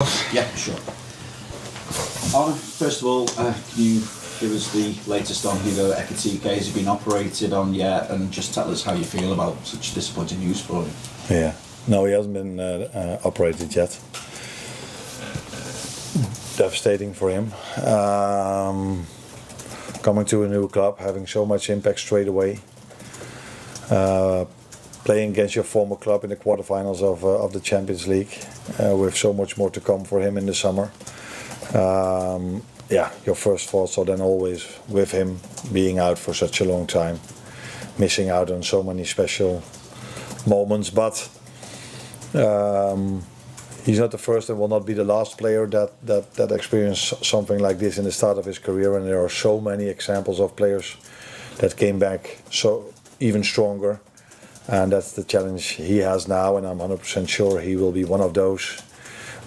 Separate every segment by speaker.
Speaker 1: Yeah, sure. Arne, first of all, can you give us the latest on Hugo Ekitike? Has he been operated on yet? And just tell us how you feel about such disappointing news for him.
Speaker 2: Yeah, no, he hasn't been operated yet. Devastating for him. Coming to a new club, having so much impact straight away. Playing against your former club in the quarterfinals of the Champions League, with so much more to come for him in the summer. Yeah, your first thoughts are then always with him being out for such a long time, missing out on so many special moments. But he's not the first and will not be the last player that experienced something like this in the start of his career. And there are so many examples of players that came back so even stronger. And that's the challenge he has now, and I'm 100% sure he will be one of those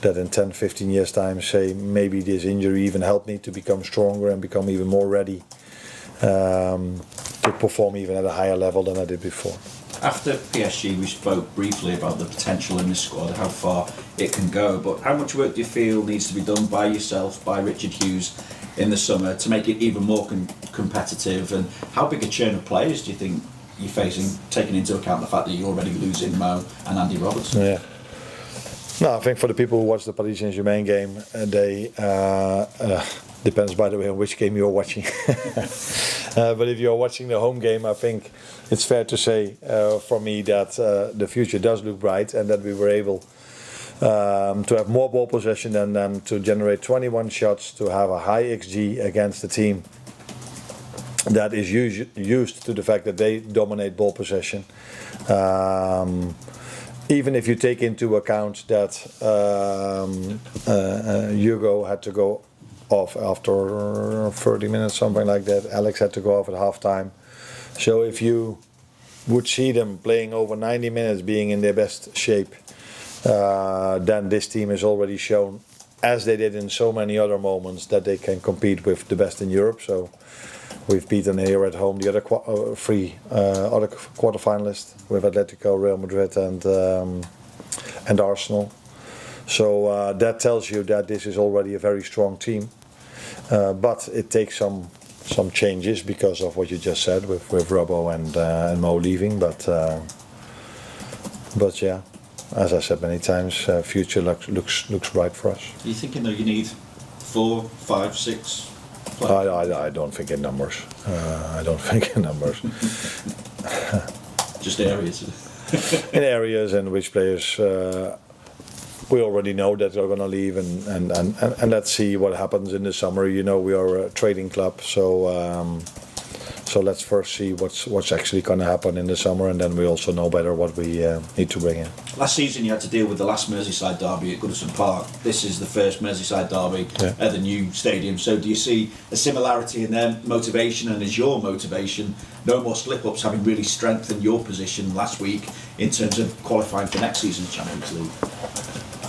Speaker 2: that in 10, 15 years time say maybe this injury even helped me to become stronger and become even more ready to perform even at a higher level than I did before.
Speaker 1: After PSG, we spoke briefly about the potential in this squad, how far it can go, but how much work do you feel needs to be done by yourself, by Richard Hughes in the summer to make it even more competitive, and how big a churn of players do you think you're facing, taking into account the fact that you're already losing Mo and Andy Robertson?
Speaker 2: Yeah. No, I think for the people who watch the Paris Saint-Germain game, they depends by the way on which game you're watching. But if you're watching the home game, I think it's fair to say for me that the future does look bright and that we were able to have more ball possession than them, to generate 21 shots, to have a high XG against the team that is used to the fact that they dominate ball possession. Even if you take into account that Hugo had to go off after 30 minutes, something like that. Alex had to go off at half-time. So if you would see them playing over 90 minutes, being in their best shape, then this team has already shown, as they did in so many other moments, that they can compete with the best in Europe. So we've beaten here at home the other three other quarterfinalists with Atletico, Real Madrid, and Arsenal. So that tells you that this is already a very strong team. But it takes some changes because of what you just said with Robbo and Mo leaving. But yeah, as I said many times, future looks bright for us.
Speaker 1: Are you thinking though you need 4, 5, 6?
Speaker 2: I don't think in numbers. I don't think in numbers.
Speaker 1: Just areas.
Speaker 2: In areas in which players we already know that they're going to leave, and let's see what happens in the summer. You know, we are a trading club, so let's first see what's actually going to happen in the summer, and then we also know better what we need to bring in.
Speaker 1: Last season you had to deal with the last Merseyside derby at Goodison Park. This is the first Merseyside derby at the new stadium. So do you see a similarity in their motivation, and is your motivation no more slip-ups, having really strengthened your position last week in terms of qualifying for next season's Champions League?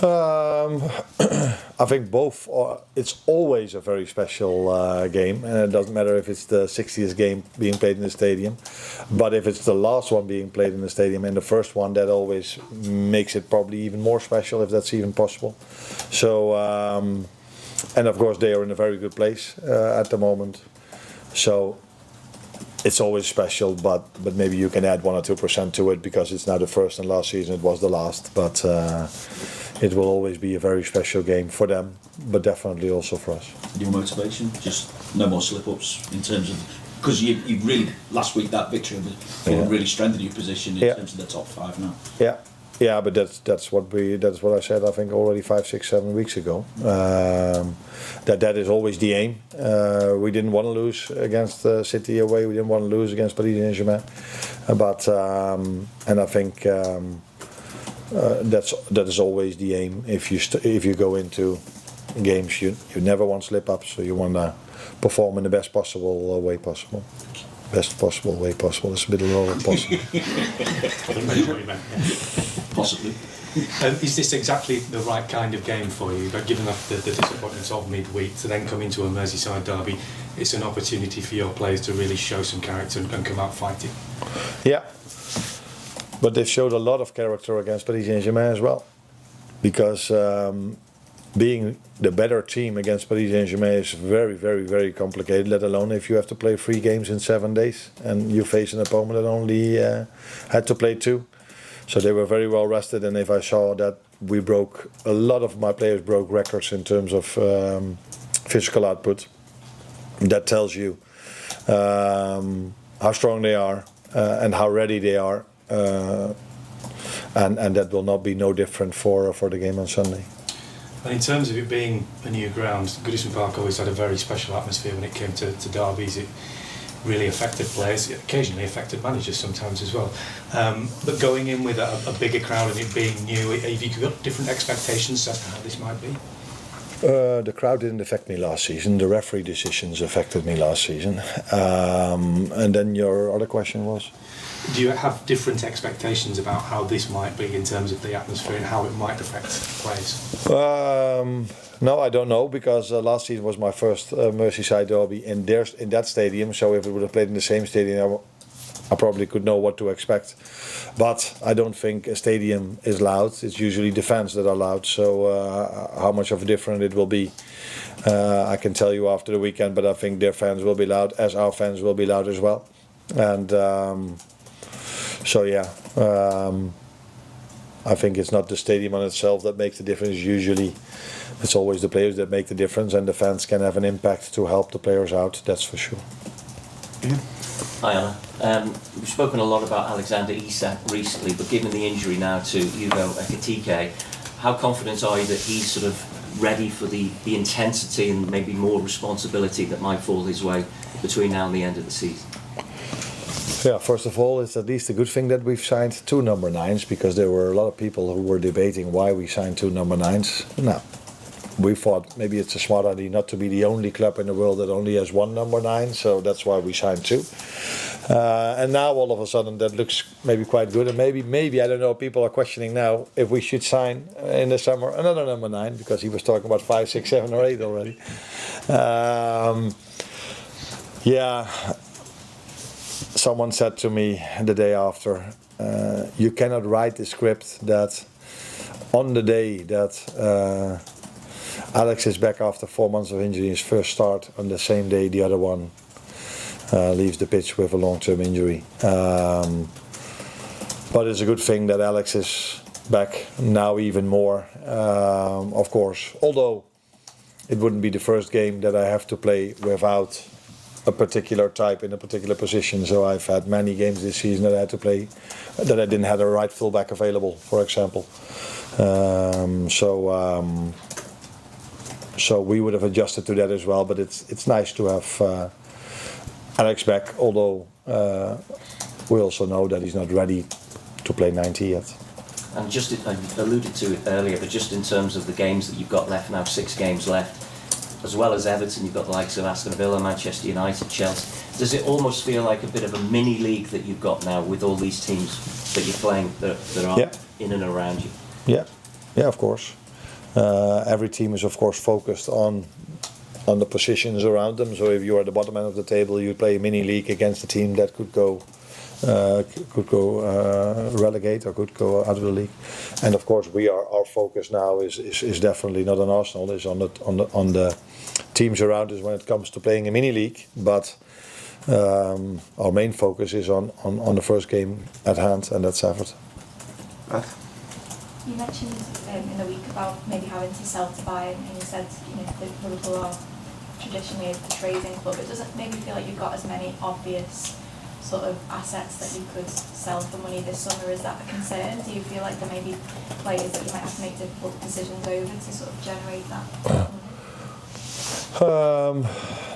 Speaker 2: I think both. It's always a very special game, and it doesn't matter if it's the 60th game being played in the stadium, but if it's the last one being played in the stadium and the first one, that always makes it probably even more special, if that's even possible. So, and of course they are in a very good place at the moment. So it's always special, but maybe you can add 1 or 2% to it because it's now the first, and last season it was the last. But it will always be a very special game for them, but definitely also for us.
Speaker 1: Your motivation, just no more slip-ups in terms of, because you really last week that victory really strengthened your position in terms of the top 5 now.
Speaker 2: Yeah, but that's what I said. I think already 5, 6, 7 weeks ago. That is always the aim. We didn't want to lose against City away. We didn't want to lose against Paris Saint-Germain. But and I think that is always the aim. If you go into games, you never want slip-ups. So you want to perform in the best possible way possible. Best possible way possible. It's a bit lower possible.
Speaker 1: Possibly.
Speaker 3: Is this exactly the right kind of game for you? But given the disappointments of midweek, to then come into a Merseyside derby, it's an opportunity for your players to really show some character and come out fighting.
Speaker 2: Yeah, but they've showed a lot of character against Paris Saint-Germain as well, because being the better team against Paris Saint-Germain is very, very, very complicated, let alone if you have to play 3 games in 7 days and you face an opponent that only had to play 2. So they were very well rested, and if I saw that a lot of my players broke records in terms of physical output, that tells you how strong they are and how ready they are, and that will not be no different for the game on Sunday.
Speaker 3: And in terms of it being a new ground, Goodison Park always had a very special atmosphere when it came to derbies. It really affected players, it occasionally affected managers sometimes as well. But going in with a bigger crowd and it being new, have you got different expectations as to how this might be?
Speaker 2: The crowd didn't affect me last season. The referee decisions affected me last season. And then your other question was?
Speaker 3: Do you have different expectations about how this might be in terms of the atmosphere and how it might affect players?
Speaker 2: No, I don't know, because last season was my first Merseyside derby in that stadium. So if it would have played in the same stadium, I probably could know what to expect. But I don't think a stadium is loud. It's usually the fans that are loud. So how much of a difference it will be, I can tell you after the weekend. But I think their fans will be loud, as our fans will be loud as well. And so yeah, I think it's not the stadium on itself that makes the difference. Usually it's always the players that make the difference, and the fans can have an impact to help the players out, that's for sure.
Speaker 4: Yeah. Hi Anna. We've spoken a lot about Alexander Isak recently, but given the injury now to Hugo Ekitike, how confident are you that he's sort of ready for the intensity and maybe more responsibility that might fall his way between now and the end of the season?
Speaker 2: Yeah, first of all, it's at least a good thing that we've signed 2 number 9s, because there were a lot of people who were debating why we signed 2 number 9s. Now, we thought maybe it's a smart idea not to be the only club in the world that only has 1 number 9, so that's why we signed 2. And now all of a sudden that looks maybe quite good, and maybe I don't know, people are questioning now if we should sign in the summer another number 9, because he was talking about 5, 6, 7 or 8 already. Yeah. Someone said to me the day after, you cannot write the script that on the day that Alex is back after 4 months of injury, his first start, on the same day the other one leaves the pitch with a long-term injury. But it's a good thing that Alex is back now even more, of course. Although it wouldn't be the first game that I have to play without a particular type in a particular position. So I've had many games this season that I had to play that I didn't have a right fullback available, for example. So we would have adjusted to that as well. But it's nice to have Alex back, although we also know that he's not ready to play 90 yet.
Speaker 4: And just, I alluded to it earlier, but just in terms of the games that you've got left now, 6 games left, as well as Everton, you've got the likes of Aston Villa, Manchester United, Chelsea. Does it almost feel like a bit of a mini league that you've got now with all these teams that you're playing that are in and around you?
Speaker 2: Yeah, of course. Every team is of course focused on the positions around them. So if you are at the bottom end of the table, you play a mini league against a team that could go relegate or could go out of the league. And of course, our focus now is definitely not on Arsenal. It's on the teams around us when it comes to playing a mini league. But our main focus is on the first game at hand, and that's Everton.
Speaker 5: You mentioned in the week about maybe having to sell to buy, and you said that Liverpool are traditionally a trading club. It doesn't maybe feel like you've got as many obvious sort of assets that you could sell for money this summer. Is that a concern? Do you feel like there may be players that you might have to make difficult decisions over to sort of generate that?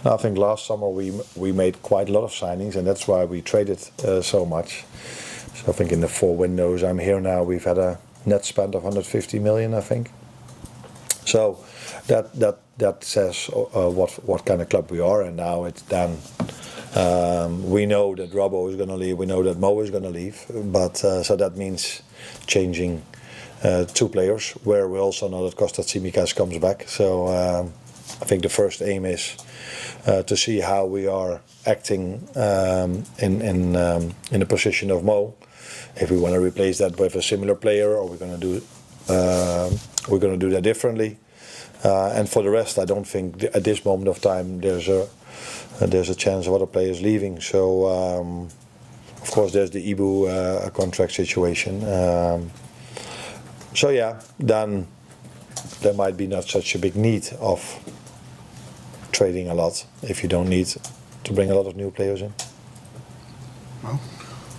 Speaker 2: I think last summer we made quite a lot of signings, and that's why we traded so much. So I think in the 4 windows I'm here now, we've had a net spend of 150 million, I think. So that says what kind of club we are, and now it's done. We know that Robbo is going to leave. We know that Mo is going to leave. But so that means changing 2 players. Where we also know that Kostas Tsimikas comes back. So I think the first aim is to see how we are acting in the position of Mo. If we want to replace that with a similar player, or we're going to do that differently. And for the rest, I don't think at this moment of time there's a chance of other players leaving. So of course there's the Ibu contract situation. So yeah, then there might be not such a big need of trading a lot if you don't need to bring a lot of new players in.
Speaker 6: Well,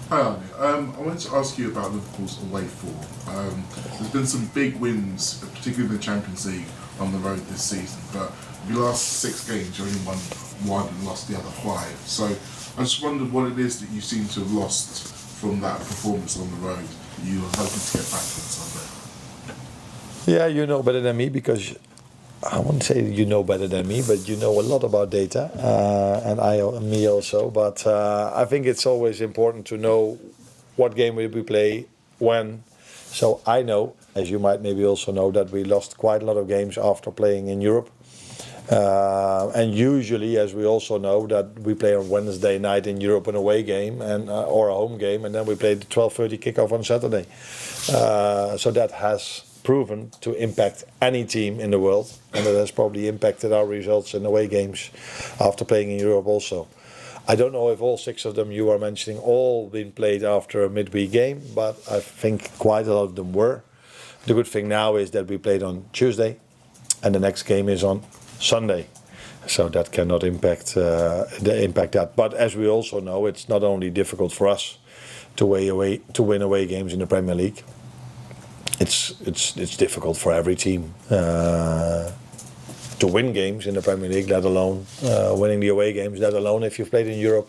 Speaker 6: hi Arne. I wanted to ask you about Liverpool's away form. There's been some big wins, particularly in the Champions League, on the road this season, but your last 6 games you only won 1 and lost the other 5. So I just wondered what it is that you seem to have lost from that performance on the road that you were hoping to get back on Sunday.
Speaker 2: Yeah, you know better than me, because I wouldn't say you know better than me, but you know a lot about data, and me also. But I think it's always important to know what game will we play, when. So I know, as you might maybe also know, that we lost quite a lot of games after playing in Europe. And usually, as we also know, that we play on Wednesday night in Europe an away game and or a home game, and then we play the 12:30 kickoff on Saturday. So that has proven to impact any team in the world, and it has probably impacted our results in away games after playing in Europe also. I don't know if all 6 of them you are mentioning all been played after a midweek game, but I think quite a lot of them were. The good thing now is that we played on Tuesday, and the next game is on Sunday, so that cannot impact that. But as we also know, it's not only difficult for us to win away games in the Premier League. It's difficult for every team to win games in the Premier League, let alone winning the away games, let alone if you've played in Europe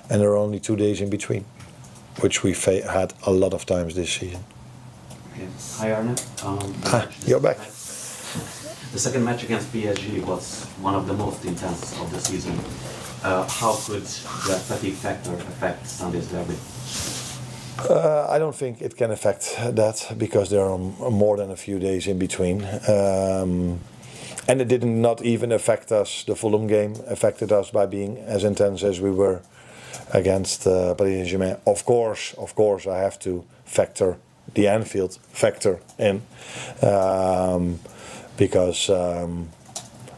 Speaker 2: and there are only 2 days in between, which we've had a lot of times this season.
Speaker 7: Okay. Hi Arne.
Speaker 2: You're back.
Speaker 7: The second match against PSG was one of the most intense of the season. How could the fatigue factor affect Sunday's derby?
Speaker 2: I don't think it can affect that, because there are more than a few days in between. And it did not even affect us. The Fulham game affected us by being as intense as we were against Paris Saint-Germain. Of course, I have to factor the Anfield factor in, because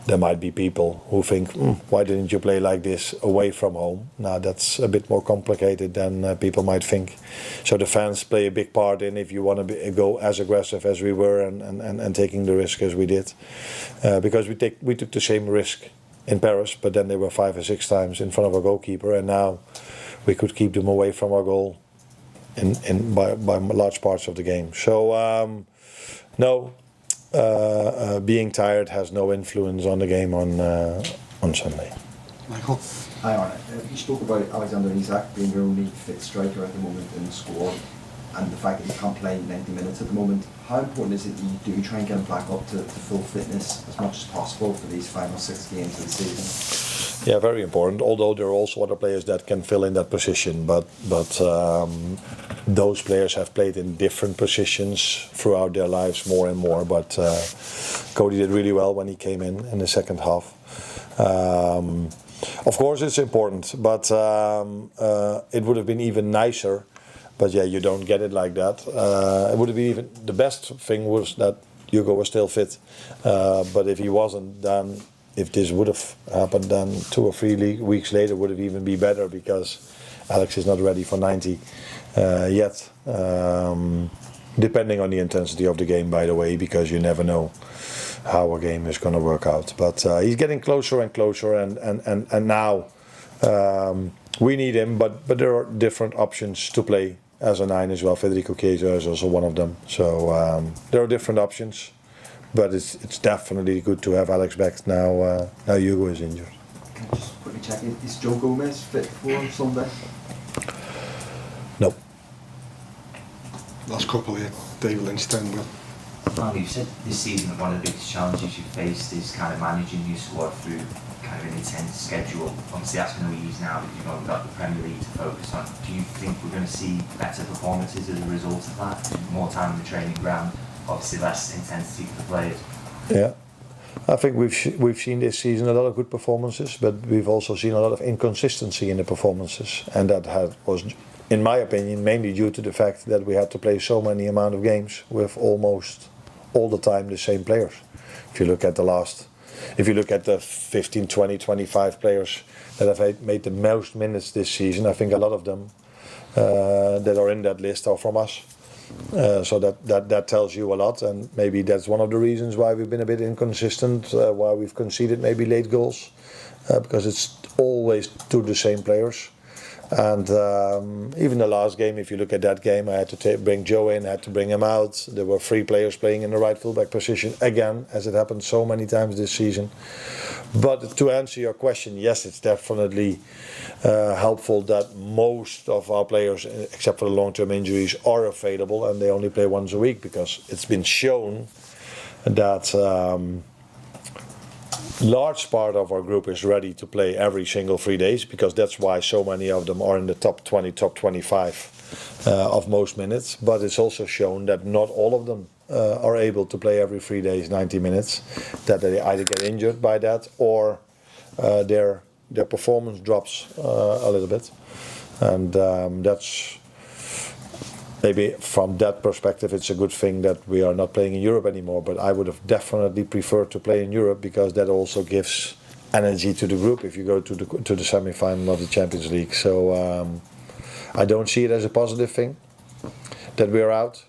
Speaker 2: there might be people who think, why didn't you play like this away from home? Now that's a bit more complicated than people might think. So the fans play a big part in if you want to go as aggressive as we were and taking the risk as we did. Because we took the same risk in Paris, but then they were 5 or 6 times in front of our goalkeeper, and now we could keep them away from our goal by large parts of the game. So no. Being tired has no influence on the game on Sunday.
Speaker 6: Michael?
Speaker 8: Hi Arne. You spoke about Alexander Isak being your only fit striker at the moment in the squad, and the fact that he can't play 90 minutes at the moment. How important is it that you do try and get him back up to full fitness as much as possible for these final 6 games of the season?
Speaker 2: Yeah, very important. Although there are also other players that can fill in that position, but those players have played in different positions throughout their lives more and more. But Cody did really well when he came in the second half. Of course, it's important, but it would have been even nicer. But yeah, you don't get it like that. It would have been even the best thing was that Hugo was still fit. But if he wasn't, then if this would have happened, then 2 or 3 weeks later would have even been better, because Alex is not ready for 90 yet. Depending on the intensity of the game, by the way, because you never know how a game is going to work out. But he's getting closer and closer, and now we need him. But there are different options to play as a 9 as well. Federico Chiesa is also one of them. So there are different options. But it's definitely good to have Alex back now. Now Hugo is injured.
Speaker 8: Can I just quickly check, is Joe Gomez fit for Sunday?
Speaker 2: No.
Speaker 6: Last couple here. David Lynch, Will.
Speaker 9: Well, you said this season that one of the biggest challenges you faced is kind of managing your squad through kind of an intense schedule. Obviously that's going to ease now that you've only got the Premier League to focus on. Do you think we're going to see better performances as a result of that? More time in the training ground, obviously less intensity for the players?
Speaker 2: Yeah. I think we've seen this season a lot of good performances, but we've also seen a lot of inconsistency in the performances, and that was, in my opinion, mainly due to the fact that we had to play so many amount of games with almost all the time the same players. If you look at the 15, 20, 25 players that have made the most minutes this season, I think a lot of them that are in that list are from us. So that tells you a lot, and maybe that's one of the reasons why we've been a bit inconsistent, why we've conceded maybe late goals, because it's always to the same players. And even the last game, if you look at that game, I had to bring Joe in, I had to bring him out. There were 3 players playing in the right fullback position again, as it happened so many times this season. But to answer your question, yes, it's definitely helpful that most of our players, except for the long-term injuries, are available and they only play once a week, because it's been shown that large part of our group is ready to play every single 3 days, because that's why so many of them are in the top 20, top 25 of most minutes. But it's also shown that not all of them are able to play every 3 days 90 minutes, that they either get injured by that or their performance drops a little bit. And that's maybe from that perspective it's a good thing that we are not playing in Europe anymore, but I would have definitely preferred to play in Europe, because that also gives energy to the group if you go to the semi-final of the Champions League. So I don't see it as a positive thing that we are out,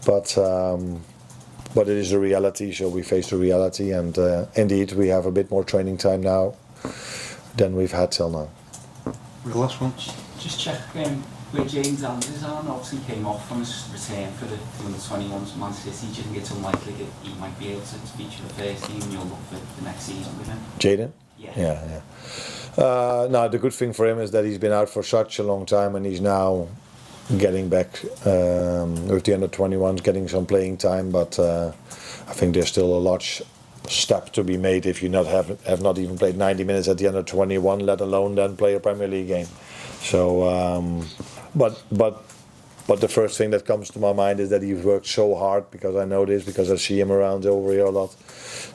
Speaker 2: but it is the reality, so we face the reality, and indeed we have a bit more training time now than we've had till now.
Speaker 10: Real last one.
Speaker 11: Just check where James Anders on, obviously came off from his return for the under-21s Man City. Do you think it's unlikely that he might be able to feature the first team and you'll look for the next season with him?
Speaker 2: Jaden?
Speaker 11: Yeah.
Speaker 2: No, the good thing for him is that he's been out for such a long time, and he's now getting back with the under-21s, getting some playing time, but I think there's still a large step to be made if you have not even played 90 minutes at the under-21, let alone then play a Premier League game. So, but the first thing that comes to my mind is that he's worked so hard, because I know this, because I see him around over here a lot,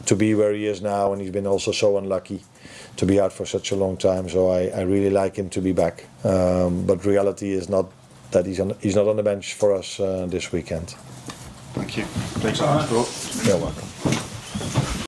Speaker 2: to be where he is now, and he's been also so unlucky to be out for such a long time. So I really like him to be back. But reality is not that he's not on the bench for us this weekend.
Speaker 10: Thank you. Thanks, Arne.
Speaker 2: You're welcome.